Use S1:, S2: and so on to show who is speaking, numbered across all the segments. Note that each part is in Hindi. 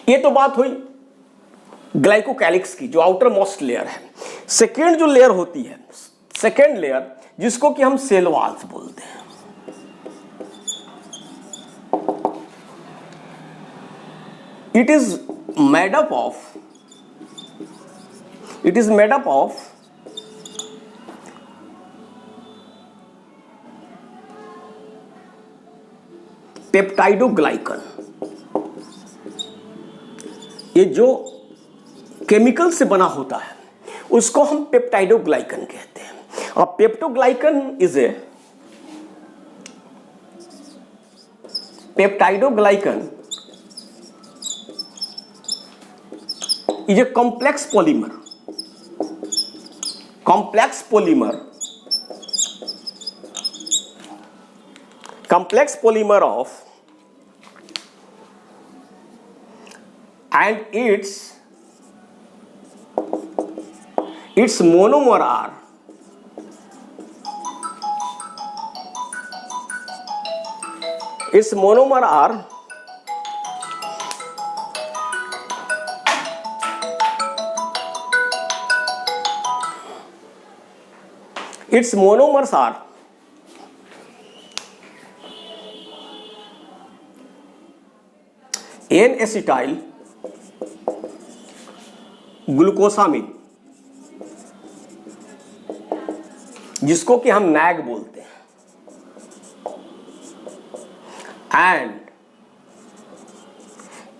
S1: ये तो बात हुई ग्लाइकोकैलिक्स की, जो आउटर मोस्ट लेयर है। सेकेंड जो लेयर होती है, सेकेंड लेयर, जिसको कि हम सेल वॉल्स बोलते हैं, it is made up of peptidoglycan. ये जो केमिकल से बना होता है उसको हम पेप्टाइडोग्लाइकन कहते हैं। और peptoglycan is a peptidoglycan is a complex polymer of, and its monomer are its monomers are N-acetyl glucosamine, जिसको कि हम नैग बोलते हैं, एंड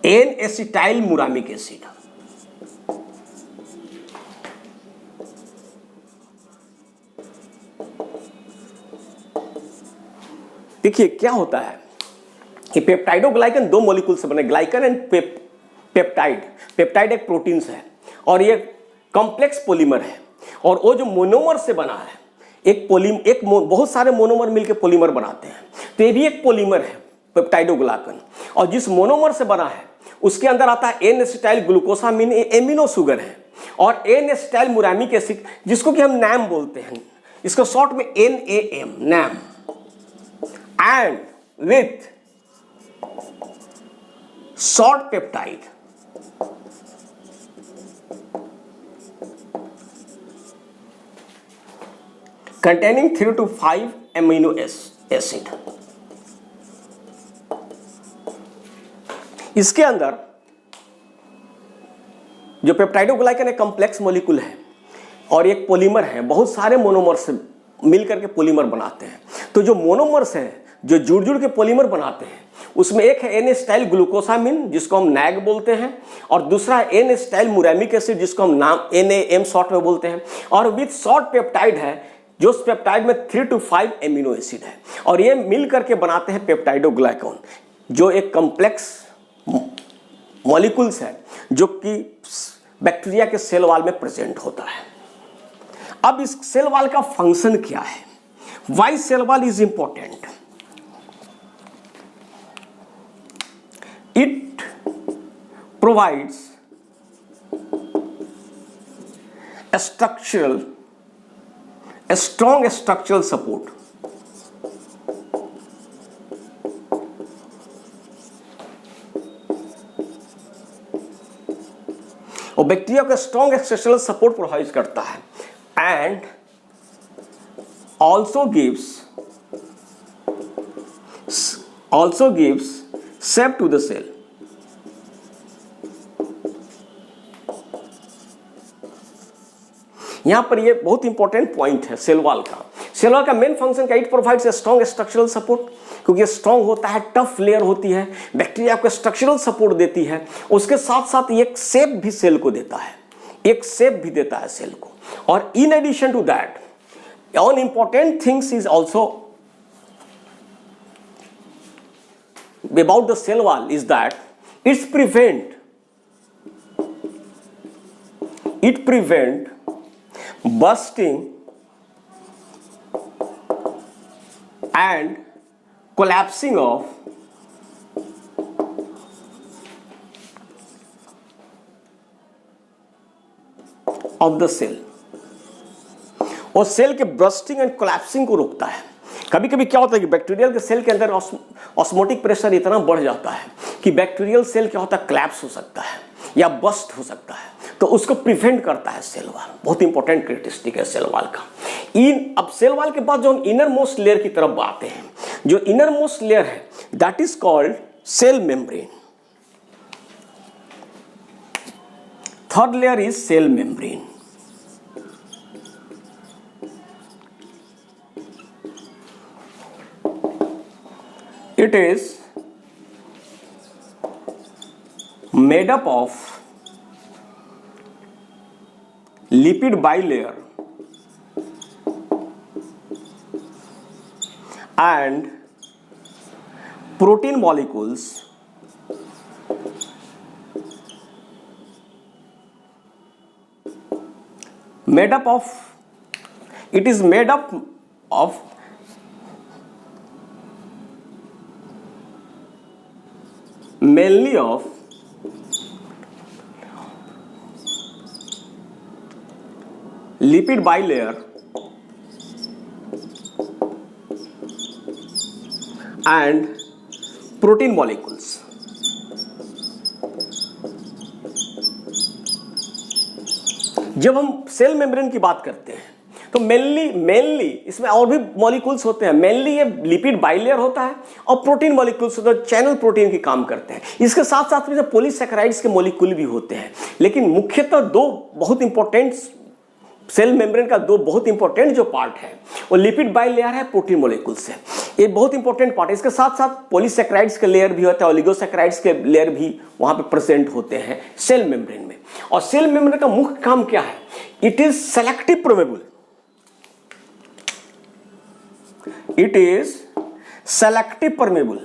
S1: N-acetyl मुरामिक एसिड। देखिए क्या होता है कि पेप्टाइडोग्लाइकन दो मॉलिक्यूल से बने, ग्लाइकन एंड पेप्टाइड। पेप्टाइड एक प्रोटीन्स है और ये कॉम्प्लेक्स पॉलीमर है, और वो जो मोनोमर से बना है, बहुत सारे मोनोमर मिलकर पॉलीमर बनाते हैं, तो ये भी एक पॉलीमर है पेप्टाइडोग्लाइकन। और जिस मोनोमर से बना है उसके अंदर आता है N-acetyl ग्लूकोसामिन, एमिनो शुगर है, और N-acetyl मुरामिक एसिड, जिसको कि हम नैम बोलते हैं, इसको शॉर्ट में NAM, NAM, and with short peptide containing 3 to 5 amino acid। इसके अंदर जो पेप्टाइडोग्लाइकन एक कॉम्प्लेक्स मॉलिक्यूल है और एक पॉलीमर है, बहुत सारे मोनोमर से मिलकर के पॉलीमर बनाते हैं। तो जो मोनोमर्स हैं जो जुड़ जुड़ के पॉलीमर बनाते हैं, उसमें एक है N-acetyl ग्लूकोसामिन, जिसको हम नैग बोलते हैं, और दूसरा है N-acetyl मुरामिक एसिड, जिसको हम नाम NAM शॉर्ट में बोलते हैं, और विथ शॉर्ट पेप्टाइड है, जो उस पेप्टाइड में 3 to 5 एमिनो एसिड है, और ये मिल करके बनाते हैं पेप्टाइडोग्लाइकन, जो एक कॉम्प्लेक्स मॉलिक्यूल्स है जो कि बैक्टीरिया के सेल वॉल में प्रेजेंट होता है। अब इस सेल वॉल का फंक्शन क्या है? Why cell wall is important? It provides a strong structural support और बैक्टीरिया को स्ट्रॉन्ग स्ट्रक्चरल सपोर्ट प्रोवाइड करता है, and also gives shape to the cell। यहां पर ये बहुत इंपॉर्टेंट पॉइंट है सेल वॉल का। सेल वॉल का मेन फंक्शन का, it provides a strong structural support, क्योंकि ये स्ट्रॉन्ग होता है, टफ लेयर होती है, बैक्टीरिया को स्ट्रक्चरल सपोर्ट देती है, उसके साथ साथ ये एक शेप भी सेल को देता है, एक शेप भी देता है सेल को। और in addition to that, one important things is also about the cell wall is that it prevent bursting and collapsing of the cell, और सेल के ब्रस्टिंग एंड कोलैप्सिंग को रोकता है। कभी कभी क्या होता है कि बैक्टीरियल के सेल के अंदर ऑस्मोटिक प्रेशर इतना बढ़ जाता है कि बैक्टीरियल सेल क्या होता है, क्लैप्स हो सकता है या बस्ट हो सकता है, तो उसको प्रिवेंट करता है सेल वॉल। बहुत इंपॉर्टेंट कैरेक्टरिस्टिक है सेल वॉल का। अब सेल वॉल के बाद जो हम इनर मोस्ट लेयर की तरफ आते हैं, जो इनर मोस्ट लेयर है that is called cell membrane. Third layer is cell membrane. It is made up of lipid bilayer and protein molecules made up of, it is made up of mainly of lipid bilayer and protein molecules. जब हम सेल मेम्ब्रेन की बात करते हैं तो मेनली इसमें और भी मॉलिक्यूल्स होते हैं। मेनली ये लिपिड बाइलेयर होता है और प्रोटीन मॉलिक्यूल्स होते हैं, चैनल प्रोटीन की काम करते हैं। इसके साथ साथ में पॉलीसैकेराइड्स के मॉलिक्यूल भी होते हैं। लेकिन मुख्यतः दो बहुत इंपॉर्टेंट सेल मेम्ब्रेन का दो बहुत इंपॉर्टेंट जो पार्ट है वो लिपिड बाइलेयर है, प्रोटीन मॉलिक्यूल्स है। ये बहुत इंपॉर्टेंट पार्ट है। इसके साथ साथ पॉलीसैकेराइड्स के लेयर भी होता है, ओलिगोसैकेराइड्स के लेयर भी वहां पे प्रेजेंट होते हैं सेल मेम्ब्रेन में। और सेल मेम्ब्रेन का मुख्य काम क्या है? It is selective permeable. It is selective permeable.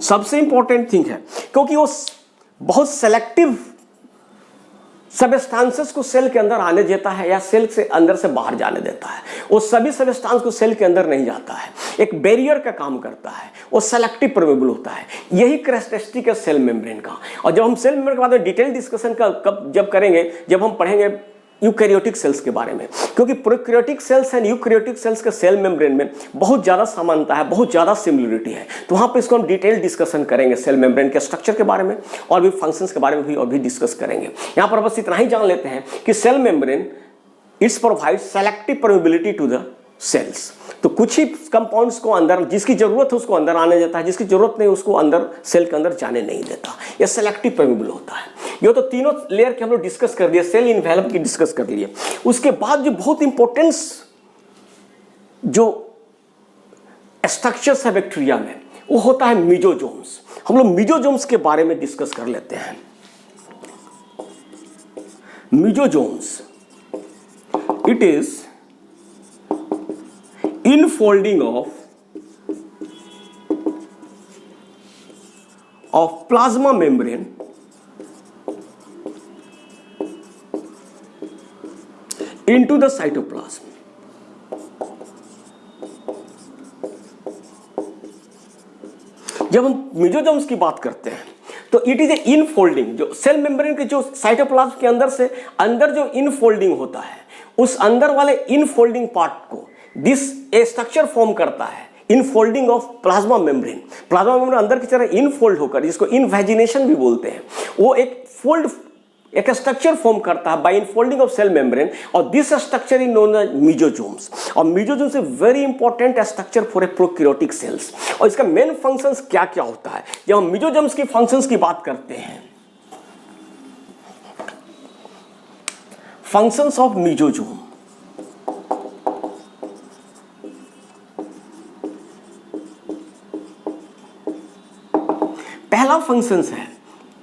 S1: सबसे इंपॉर्टेंट थिंग है क्योंकि वो बहुत सेलेक्टिव सबस्टांसेस को सेल के अंदर आने देता है या सेल से अंदर से बाहर जाने देता है। वो सभी सबस्टांस को सेल के अंदर नहीं जाता है, एक बैरियर का काम करता है, वो सेलेक्टिव परमेबल होता है। यही कैरेक्टरिस्टिक है सेल मेम्ब्रेन का। और जब हम सेल मेम्ब्रेन के बारे में डिटेल डिस्कशन जब करेंगे, जब हम पढ़ेंगे यूकैरियोटिक सेल्स के बारे में, क्योंकि prokaryotic cells and eukaryotic cells के सेल मेम्ब्रेन में बहुत ज़्यादा समानता है, बहुत ज़्यादा सिमिलरिटी है। तो वहाँ पे इसको हम डिटेल डिस्कशन करेंगे, सेल मेम्ब्रेन के स्ट्रक्चर के बारे में और भी फंक्शंस के बारे में भी और भी डिस्कस करेंगे। यहाँ पर बस इतना ही जान लेते हैं कि cell membrane it's provide selective permeability to the cells. तो कुछ ही कंपाउंड्स को अंदर, जिसकी जरूरत है उसको अंदर आने देता है, जिसकी जरूरत नहीं उसको अंदर सेल के अंदर जाने नहीं देता। यह सेलेक्टिव परमेबल होता है। ये तो तीनों लेयर के हम लोग डिस्कस कर दिए, सेल इन्वेलप की डिस्कस कर लिए। उसके बाद जो बहुत इंपॉर्टेंस जो स्ट्रक्चर्स है बैक्टीरिया में वो होता है मीजोजोम्स। हम लोग मीजोजोम्स के बारे में डिस्कस कर लेते हैं। Mesosomes, it is infolding of plasma membrane into the cytoplasm. जब हम मीजोजोम्स की बात करते हैं तो इट इज ए इनफोल्डिंग, जो सेल मेम्ब्रेन के जो साइटोप्लाज्म के अंदर जो इनफोल्डिंग होता है, उस अंदर वाले इनफोल्डिंग पार्ट को दिस ए स्ट्रक्चर फॉर्म करता है, infolding of plasma membrane. Plasma membrane अंदर की तरह इनफोल्ड होकर, जिसको इनवेजिनेशन भी बोलते हैं, वो एक स्ट्रक्चर फॉर्म करता है by infolding of cell membrane, और this structure is known as mesosomes. और mesosomes is very important structure for a prokaryotic cells. और इसका मेन फंक्शंस क्या क्या होता है? जब हम मीजोजोम्स की फंक्शंस की बात करते हैं, फंक्शंस ऑफ मीजोजोम, पहला फंक्शन है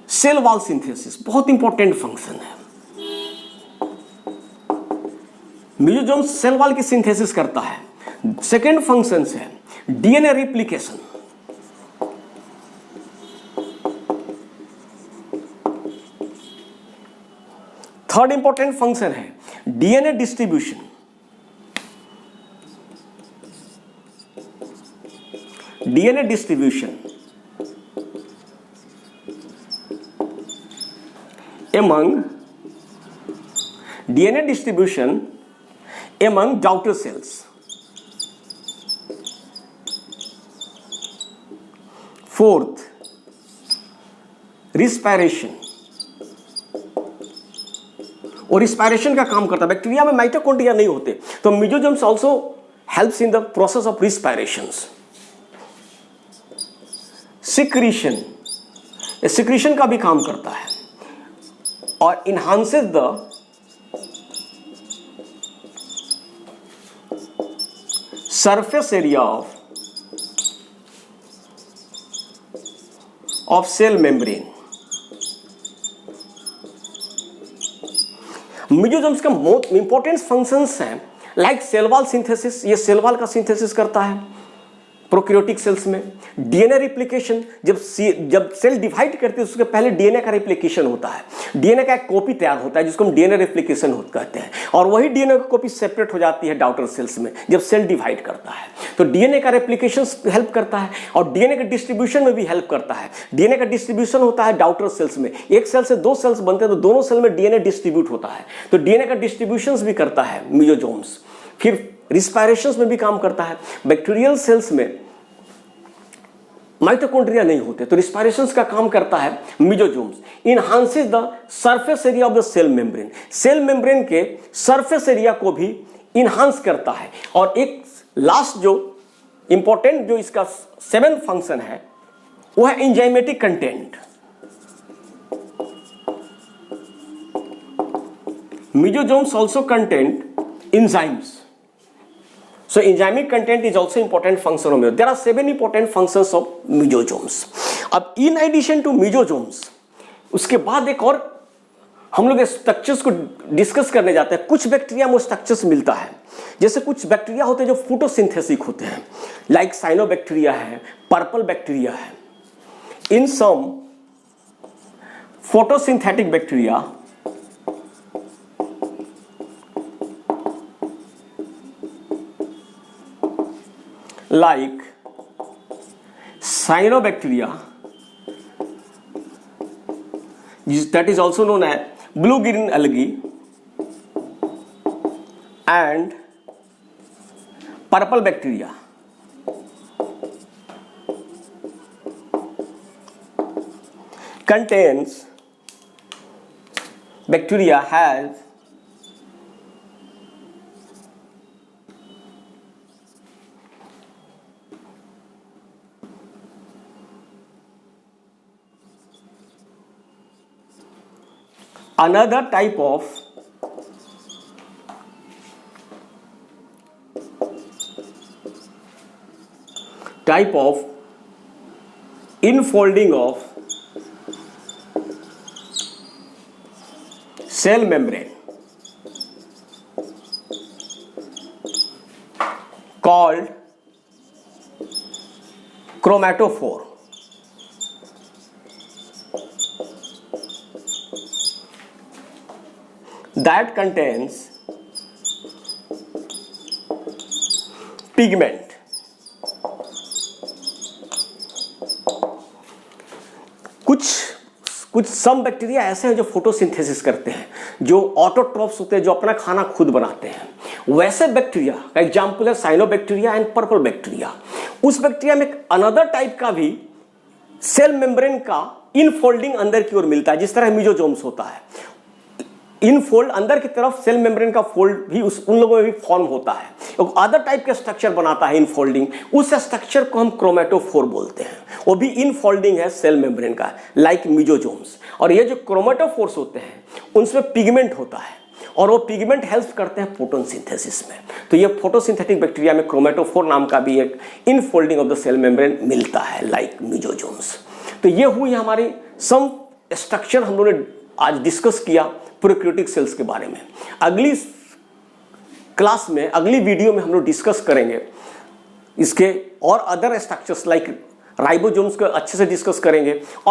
S1: सेल वॉल सिंथेसिस। बहुत इंपॉर्टेंट फंक्शन है। मीजोजोम सेल वॉल की सिंथेसिस करता है। सेकेंड फंक्शन है DNA replication. Third important function है DNA distribution. DNA distribution among DNA distribution among daughter cells. Fourth, respiration, और रिस्पायरेशन का काम करता है। बैक्टीरिया में माइटोकॉन्ड्रिया नहीं होते, तो mesosomes also helps in the process of respirations. Secretion, secretion का भी काम करता है और enhances the surface area of cell membrane. Mesosomes का मोस्ट इंपॉर्टेंट फंक्शंस हैं लाइक सेल वॉल सिंथेसिस, ये सेल वॉल का सिंथेसिस करता है प्रोकैरियोटिक सेल्स में। डीएनए रिप्लिकेशन, जब सेल डिवाइड करते हैं उसके पहले डीएनए का रिप्लिकेशन होता है, डीएनए का एक कॉपी तैयार होता है जिसको हम डीएनए रिप्लिकेशन कहते हैं, और वही डीएनए की कॉपी सेपरेट हो जाती है डॉटर सेल्स में जब सेल डिवाइड करता है। तो डीएनए का रिप्लिकेशन हेल्प करता है और डीएनए के डिस्ट्रीब्यूशन में भी हेल्प करता है। डीएनए का डिस्ट्रीब्यूशन होता है डॉटर सेल्स में, एक सेल से दो सेल्स बनते हैं तो दोनों सेल में डीएनए डिस्ट्रीब्यूट होता है, तो डीएनए का डिस्ट्रीब्यूशन भी करता है मेसोजोम्स। फिर रिस्पायरेशन में भी काम करता है। बैक्टीरियल सेल्स में माइटोकॉन्ड्रिया नहीं होते, तो रिस्पायरेशन का काम करता है mesosomes. Enhances the surface area of the cell membrane, cell membrane के सरफेस एरिया को भी इनहांस करता है। और एक लास्ट जो इंपॉर्टेंट जो इसका 7th फंक्शन है वो है enzymatic content. Mesosomes also content enzymes. So enzymic content is also important function of mesosomes. There are 7 important functions of mesosomes. अब in addition to mesosomes, उसके बाद एक और हम लोग स्ट्रक्चर्स को डिस्कस करने जाते हैं। कुछ बैक्टीरिया में स्ट्रक्चर्स मिलता है, जैसे कुछ बैक्टीरिया होते हैं जो फोटोसिंथेसिक होते हैं, लाइक साइनोबैक्टीरिया है, पर्पल बैक्टीरिया है। In some photosynthetic bacteria like cyanobacteria, that is also known as blue-green algae, and purple bacteria. Contains bacteria has another type of infolding of cell membrane called chromatophore. That contains pigment. कुछ सम बैक्टीरिया ऐसे हैं जो फोटोसिंथेसिस करते हैं, जो ऑटोट्रॉफ्स होते हैं, जो अपना खाना खुद बनाते हैं। वैसे बैक्टीरिया का एग्जाम्पल है साइनोबैक्टीरिया एंड पर्पल बैक्टीरिया। उस बैक्टीरिया में अनदर टाइप का भी सेल मेम्ब्रेन का इनफोल्डिंग अंदर की ओर मिलता है, जिस तरह मेसोजोम्स होता है। इनफोल्ड अंदर की तरफ सेल मेम्ब्रेन का फोल्ड भी उन लोगों में भी फॉर्म होता है, एक अदर टाइप का स्ट्रक्चर बनाता है इनफोल्डिंग। उस स्ट्रक्चर को हम क्रोमेटोफोर बोलते हैं, वो भी इनफोल्डिंग है सेल मेम्ब्रेन का, लाइक मेसोजोम्स। और ये जो क्रोमेटोफोर्स होते हैं उनमें पिगमेंट होता है और वो पिगमेंट हेल्प करते हैं फोटोसिंथेसिस में। तो ये फोटोसिंथेटिक बैक्टीरिया में क्रोमेटोफोर नाम का भी एक infolding of the cell membrane मिलता है, लाइक मेसोजोम्स। तो ये हुई हमारी सम स्ट्रक्चर हम लोगों ने आज डिस्कस किया प्रोकैरियोटिक सेल्स के बारे में। अगली क्लास में, अगली वीडियो में हम लोग डिस्कस करेंगे इसके और अदर स्ट्रक्चर्स लाइक राइबोसोम्स को अच्छे से डिस्कस करेंगे और